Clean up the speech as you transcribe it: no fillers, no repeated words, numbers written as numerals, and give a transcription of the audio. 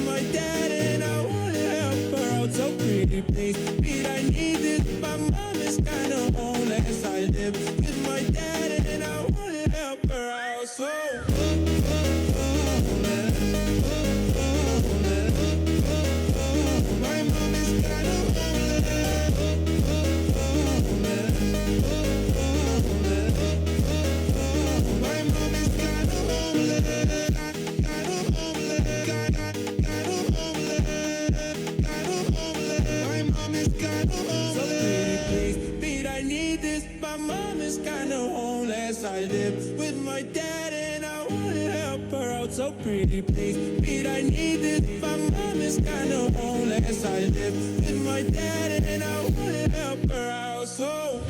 my dad and I wanna help her out. So pretty please, Pete, I need this. My mom is kinda homeless. I live with my dad and I wanna help her out. So my mom is kinda I live with my dad and I wanna help her out. So pretty please, Pete, I need this. My mom is kinda homeless. I live with my dad and I wanna help her out. So